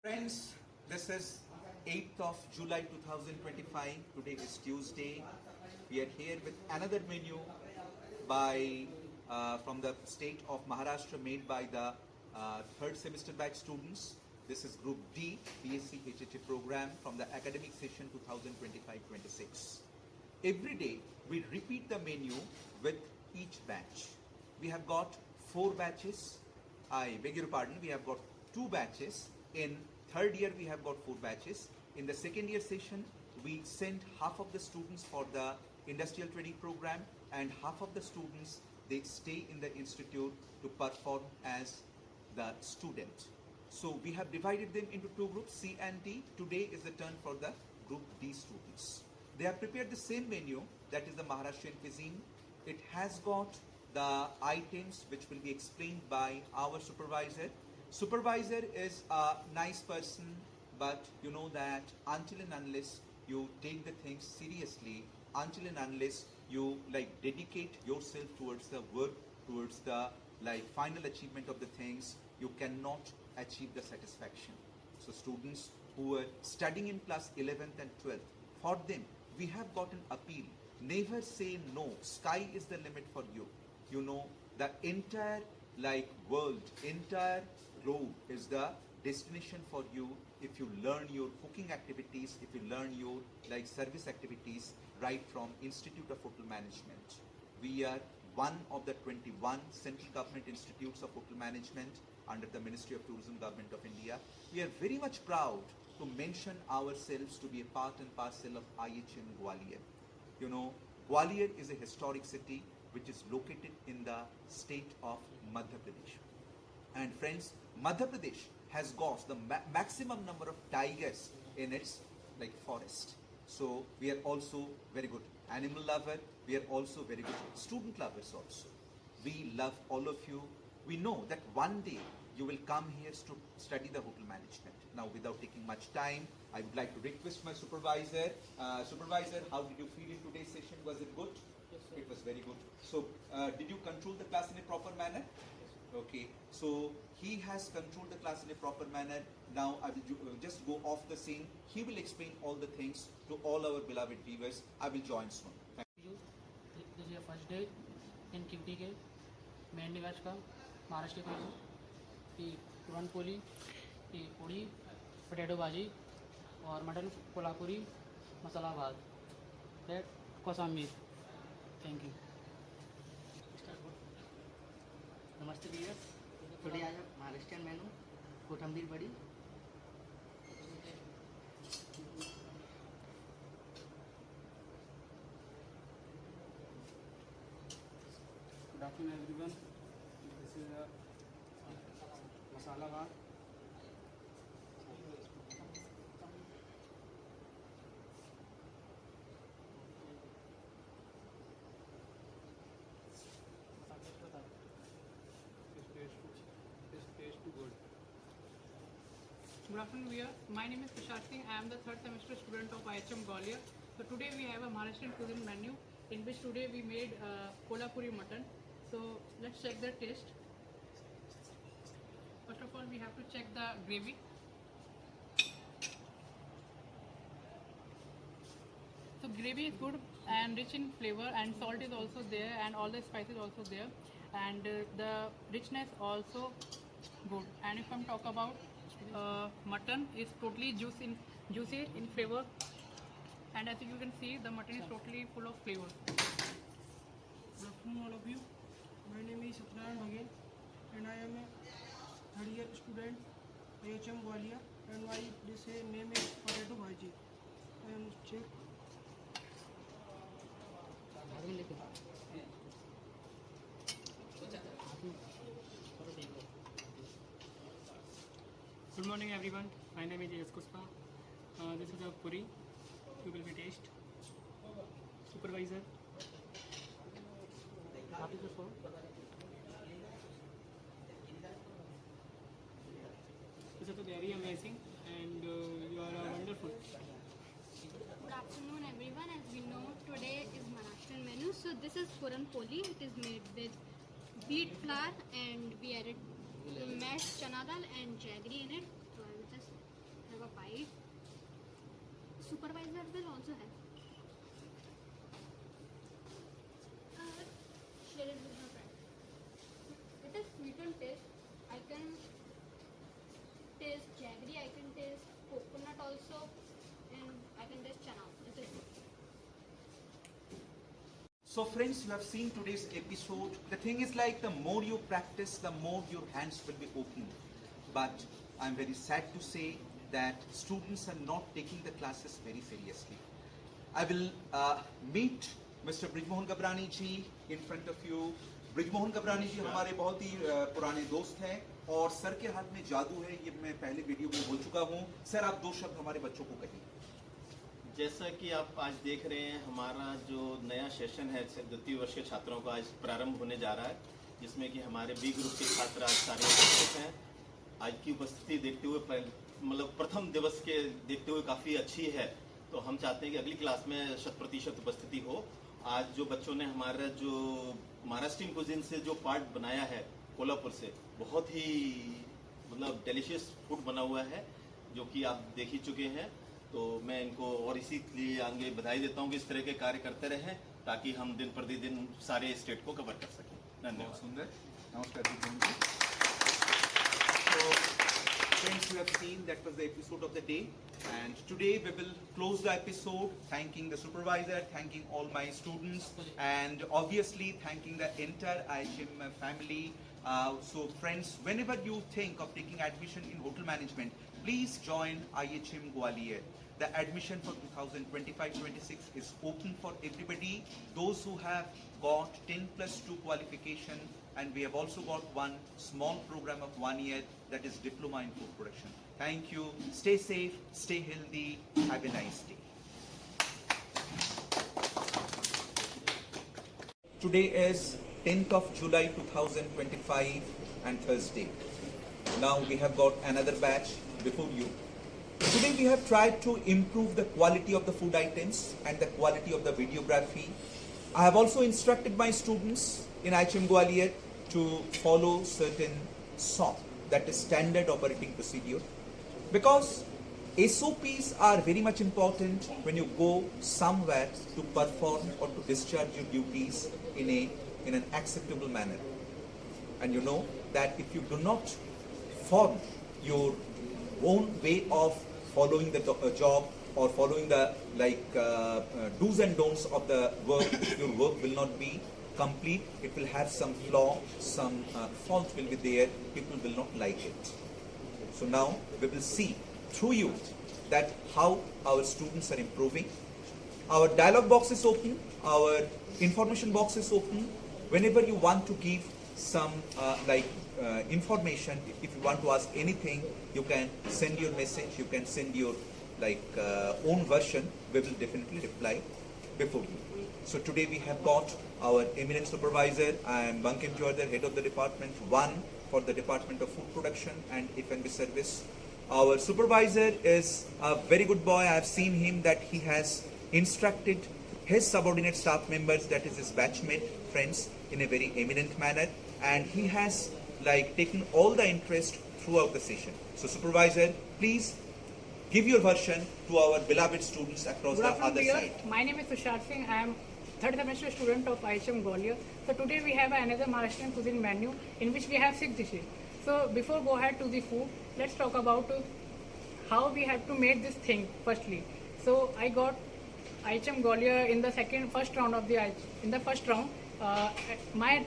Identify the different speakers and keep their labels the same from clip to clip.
Speaker 1: Friends, this is 8th of July 2025. Today is Tuesday. We are here with another menu by from the state of Maharashtra made by the third semester batch students. This is Group D, BSc HHA program from the academic session 2025-26. Every day we repeat the menu with each batch. We have got 4 batches. I beg your pardon, we have got 2 batches. In third year we have got 4 batches. In the second year session we sent half of the students for the industrial training program and half of the students they stay in the institute to perform as the student. So we have divided them into 2 groups, C and D. Today is the turn for the group D students. They have prepared the same menu, that is the Maharashtrian cuisine. It has got the items which will be explained by our supervisor. Supervisor is a nice person, but you know that until and unless you take the things seriously, until and unless you dedicate yourself towards the work, towards the final achievement of the things, you cannot achieve the satisfaction. So students who are studying in class 11th and 12th, for them we have got an appeal. Never say no. Sky is the limit for you. You know, the entire world, entire globe is the destination for you if you learn your cooking activities, if you learn your service activities right from Institute of Hotel Management. We are one of the 21 central government institutes of hotel management under the Ministry of Tourism, Government of India. We are very much proud to mention ourselves to be a part and parcel of IHM Gwalior. You know, Gwalior is a historic city which is located in the state of Madhya Pradesh. And friends, Madhya Pradesh has got the maximum number of tigers in its forest. So we are also very good animal lover. We are also very good student lovers also. We love all of you. We know that one day you will come here to study the hotel management. Now, without taking much time, I would like to request my supervisor. Supervisor, how did you feel in today's session? Was it good?
Speaker 2: Yes, sir.
Speaker 1: It was very good. So, did you control the class in a proper manner? Okay. So, he has controlled the class in a proper manner. Now, I will just go off the scene. He will explain all the things to all our beloved viewers. I will join soon. Thank
Speaker 2: you. This is your first day in QT के main batch का Maharashtra quiz की पुरन पोली की पूड़ी potato भाजी और mutton Kolhapuri masala bhat that kosambir. Thank you.
Speaker 3: Namaste viewers. Today I have Maharashtrian menu, कोथंबीर बड़ी,
Speaker 4: Good afternoon everyone. This is a masala bhat. This tastes too good.
Speaker 5: Good afternoon, viewers. My name is Tushar Singh. I am the third semester student of IHM Gwalior. So today we have a Maharashtrian cuisine menu in which today we made Kolhapuri mutton. So let's check the taste. First of all, we have to check the gravy. So gravy is good and rich in flavor, and salt is also there, and all the spices also there, and the richness also good. And if I'm talk about mutton, is totally juicy in flavor, and as you can see, the mutton is totally full of flavor.
Speaker 6: Good afternoon all of you. My name is Satyanan Bhagen and I am a third year student IHM Gwalior, and my dish name is potato bhaji. I am check.
Speaker 4: Good morning everyone. My name is J.S. Kuspa. This is a puri. You will be taste. Supervisor. What is the phone? This is very amazing and you are wonderful.
Speaker 7: Good afternoon everyone. As we know, today is Maharashtrian menu. So this is Puran Poli. It is made with wheat flour and we added mashed chana dal and jaggery in it. So I will just that will also help. Share it with my friend. It is sweet on taste. I can taste jaggery, I can taste coconut also, and I can taste chana. It is good.
Speaker 1: So friends, you have seen today's episode. The thing is like the more you practice, the more your hands will be open. But I'm very sad to say that students are not taking the classes very seriously. I will meet Mr. Brijmohan Gabrani ji in front of you. Brijmohan Gabrani ji हमारे बहुत ही पुराने दोस्त हैं और sir के हाथ में जादू है, ये मैं पहले वीडियो में बोल चुका हूँ. सर आप दो शब्द हमारे बच्चों को कहिए.
Speaker 8: जैसा कि आप आज देख रहे हैं, हमारा जो नया सेशन है द्वितीय वर्ष के छात्रों का आज प्रारंभ होने जा रहा है, जिसमें कि हमारे बी ग्रुप के छात्र आज सारे उपस्थित हैं. आज की उपस्थिति देखते हुए मतलब प्रथम दिवस के देखते हुए काफ़ी अच्छी है, तो हम चाहते हैं कि अगली क्लास में 100% उपस्थिति हो. आज जो बच्चों ने हमारा जो महाराष्ट्रियन कुजिन से जो पार्ट बनाया है कोल्हापुर से, बहुत ही मतलब डिलीशियस फूड बना हुआ है, जो कि आप देख ही चुके हैं. तो मैं इनको और इसीलिए आगे बधाई देता हूँ कि इस तरह के कार्य करते रहें, ताकि हम दिन प्रतिदिन सारे स्टेट को कवर कर सकें. धन्यवाद.
Speaker 1: सुंदर. नमस्कार जी. So, friends, you have seen that was the episode of the day, and today we will close the episode thanking the supervisor, thanking all my students, and obviously thanking the entire IHM family. So friends, whenever you think of taking admission in hotel management, please join IHM Gwalior. The admission for 2025-26 is open for everybody. Those who have got 10+2 qualification, and we have also got one small program of 1 year, that is diploma in food production. Thank you. Stay safe, stay healthy. Have a nice day. Today is 10th of July 2025 and Thursday. Now we have got another batch before you. Today we have tried to improve the quality of the food items and the quality of the videography. I have also instructed my students in IHM Gwalior to follow certain SOP, that is standard operating procedure, because SOPs are very much important when you go somewhere to perform or to discharge your duties in an acceptable manner. And you know that if you do not form your own way of following the job or following the do's and don'ts of the work, your work will not be complete. It will have some flaw, some fault will be there. People will not like it. So now we will see through you that how our students are improving. Our dialogue box is open, our information box is open. Whenever you want to give some information, if you want to ask anything, you can send your message, you can send your own version. We will definitely reply before you. So today we have got our eminent supervisor. I am Bankim Jordan, head of the department 1 for the Department of Food Production and F&B Service. Our supervisor is a very good boy. I have seen him that he has instructed his subordinate staff members, that is his batchmate friends, in a very eminent manner, and he has taken all the interest throughout the session. So supervisor, please give your version to our beloved students across
Speaker 9: Good
Speaker 1: the
Speaker 9: afternoon,
Speaker 1: other
Speaker 9: dear.
Speaker 1: side.
Speaker 9: My name is Tushar Singh. I am third semester student of IHM Gwalior. So today we have another Maharashtrian cuisine menu in which we have 6 dishes. So before go ahead to the food, let's talk about how we have to make this thing firstly. So I got IHM Gwalior in the first round. My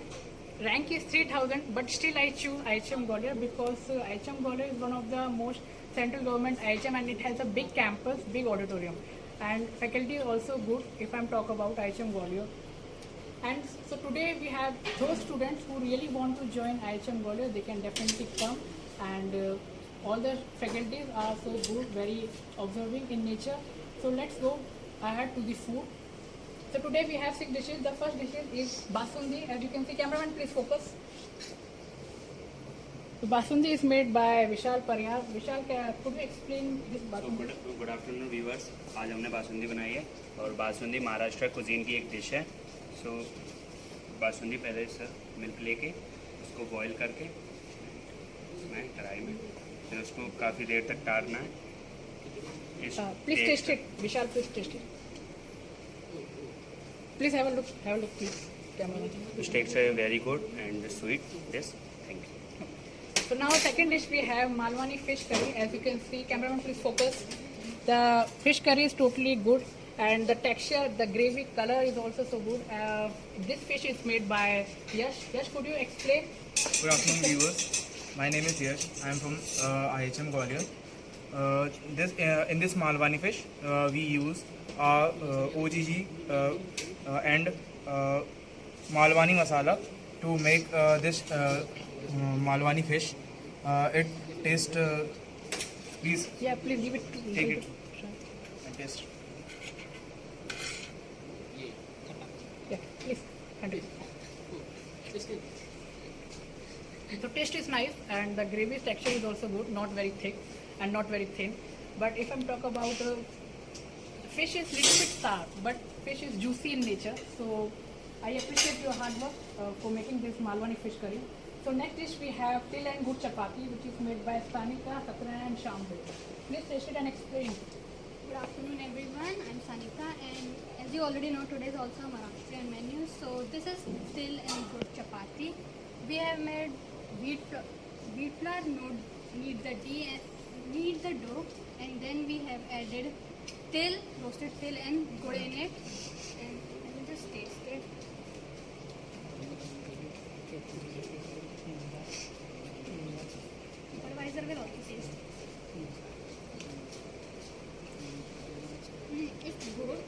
Speaker 9: rank is 3000, but still I choose IHM Gwalior because IHM Gwalior is one of the most central government IHM, and it has a big campus, big auditorium, and faculty is also good if I'm talk about IHM Gwalior. And so today we have those students who really want to join IHM Gwalior, they can definitely come, and all the faculties are so good, very observing in nature. So let's go ahead to the food. So today we have 6 dishes. The first dish is basundi. As you can see, cameraman please focus. So basundi is made by Vishal Pariyar. Vishal, could you explain this basundi?
Speaker 10: Good afternoon viewers. आज हमने बासुंदी बनाई है और basundi Maharashtra cuisine की एक dish है. सो बासुंदी पहले से मिल्क लेके उसको बॉईल करके उसमें कढ़ाई में फिर उसको काफ़ी देर तक टारना है.
Speaker 9: Please taste it. Vishal, please taste it. Please have a look. Have a look, please. Camera.
Speaker 10: It tastes very good and sweet. Yes, thank you.
Speaker 9: So now second dish we have Malwani fish curry. As you can see, cameraman please focus. The fish curry is totally good and the texture, the gravy color is also so good. This fish is made by Yash. Yash, could you explain?
Speaker 11: Good afternoon, viewers. My name is Yash. I am from IHM Gwalior. In this Malwani fish, we use OGG and Malwani masala to make this Malwani fish. It tastes. Please.
Speaker 9: Yeah, please give it.
Speaker 11: Take it and taste.
Speaker 9: Yeah, please continue. So taste is nice and the gravy texture is also good, not very thick and not very thin. But if I'm talking about fish is little bit sour, but fish is juicy in nature. So I appreciate your hard work for making this Malwani fish curry. So next dish we have til and gur chapati, which is made by Sanika, Satran and Shambhu. Please taste it and explain.
Speaker 7: Good afternoon everyone, I'm Sanika and as you already know today is also a Maharashtrian menu. So this is til and gur chapati. We have made wheat flour, knead the dough and then we have added til, roasted til and gur in it and let me just taste it. Supervisor will also taste. It's good.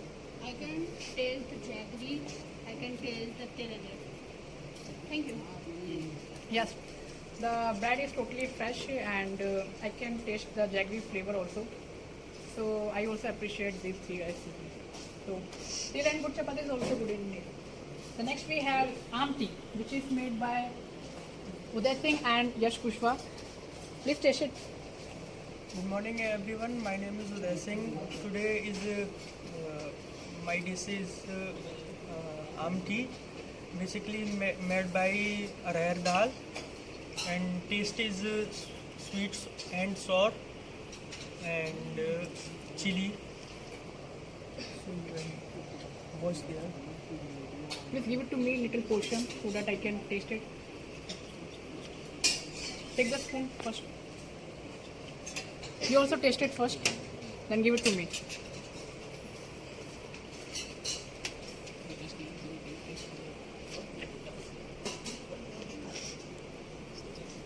Speaker 7: I can taste the jaggery. I can taste the til in it. Thank you.
Speaker 9: Yes, the bread is totally fresh and I can taste the jaggery flavor also. So I also appreciate these three recipes. So til and gur chapati is also good in it. The next we have Amti, which is made by Uday Singh and Yash Kushwa. Please taste it.
Speaker 6: Good morning everyone, my name is Uday Singh. Today is my dish is amti, basically made by arahar dal and taste is sweet and sour and chili. What's there?
Speaker 9: Please give it to me little portion so that I can taste it. Take the spoon first. You also taste it first, then give it to me.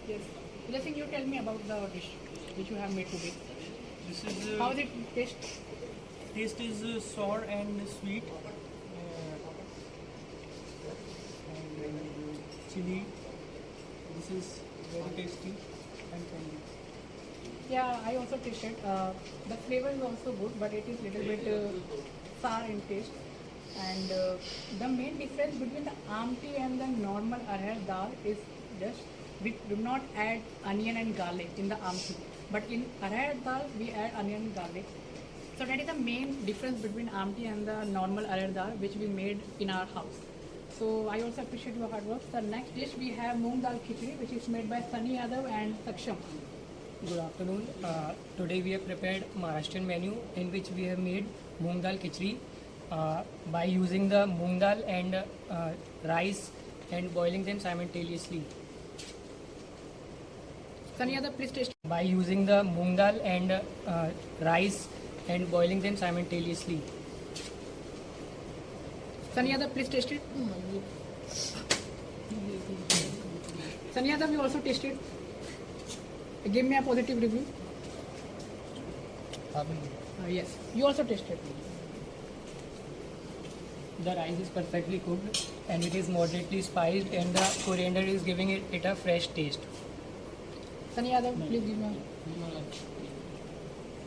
Speaker 9: Yes. I think you tell me about the dish which you have made today.
Speaker 6: This is
Speaker 9: How does it taste?
Speaker 6: taste is sour and sweet and chili. This is very tasty and tangy.
Speaker 9: Yeah, I also tasted. The flavor is also good, but it is little bit sour in taste. And the main difference between the amti and the normal arhar dal is just we do not add onion and garlic in the amti, but in arhar dal we add onion and garlic. So that is the main difference between amti and the normal arhar dal which we made in our house. So I also appreciate your hard work. The next dish we have moong dal khichdi, which is made by Sunny Yadav and Saksham.
Speaker 12: Good afternoon. Today we have prepared Maharashtrian menu in which we have made moong dal khichdi by using the moong dal and rice and boiling them simultaneously.
Speaker 9: Sunny Yadav, please taste.
Speaker 12: By using the moong dal and rice and boiling them simultaneously.
Speaker 9: Sunny Yadav, please taste it. Sunny Yadav, you also tasted. Give me a positive review. Yes, you also tasted.
Speaker 12: The rice is perfectly cooked and it is moderately spiced and the coriander is giving it a fresh taste.
Speaker 9: Sunny Yadav, please give me.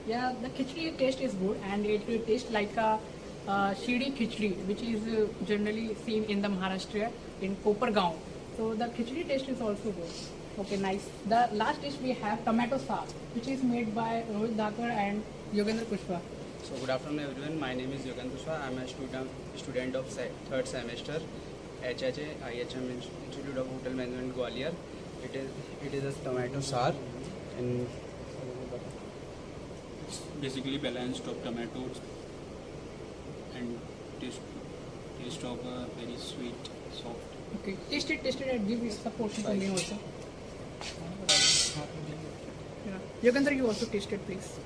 Speaker 9: Yeah, the khichdi taste is good and it tastes like a shidi khichdi, which is generally seen in the Maharashtra in Kopargaon. So the khichdi taste is also good. Okay, nice. The last dish we have tomato sauce, which is made by Rohit Dakar and Yogendra Kushwa.
Speaker 13: So good afternoon everyone, my name is Yogendra Kushwa. I am a student of third semester HHA IHM Institute of Hotel Management Gwalior. It is a tomato sauce and It's basically balanced of tomatoes and taste of very sweet, soft.
Speaker 9: Okay, taste it and give a portion to me also. Yeah. Yogandhar, you also taste it, please.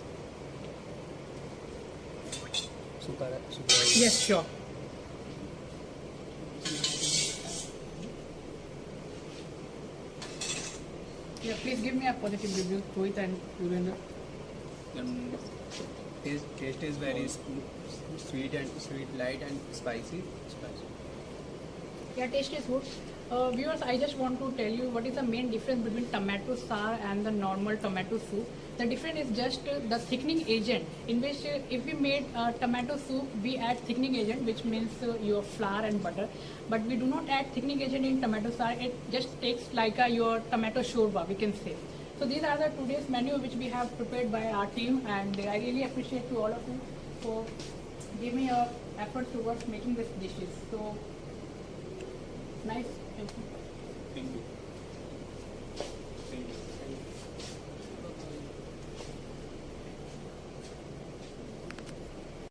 Speaker 9: Yes, sure. Yeah, please give me a positive review, Rohit and Yogandhar.
Speaker 13: Taste is very sweet, light and spicy.
Speaker 9: Yeah, taste is good. Viewers, I just want to tell you what is the main difference between tomato sour and the normal tomato soup. The difference is just the thickening agent, in which if we made tomato soup, we add thickening agent, which means your flour and butter. But we do not add thickening agent in tomato sour. It just takes like your tomato shorba, we can say. So these are the today's menu which we have prepared by our team, and I really appreciate to all of you for giving your effort towards making these dishes. So nice. Thank you.
Speaker 13: Thank you.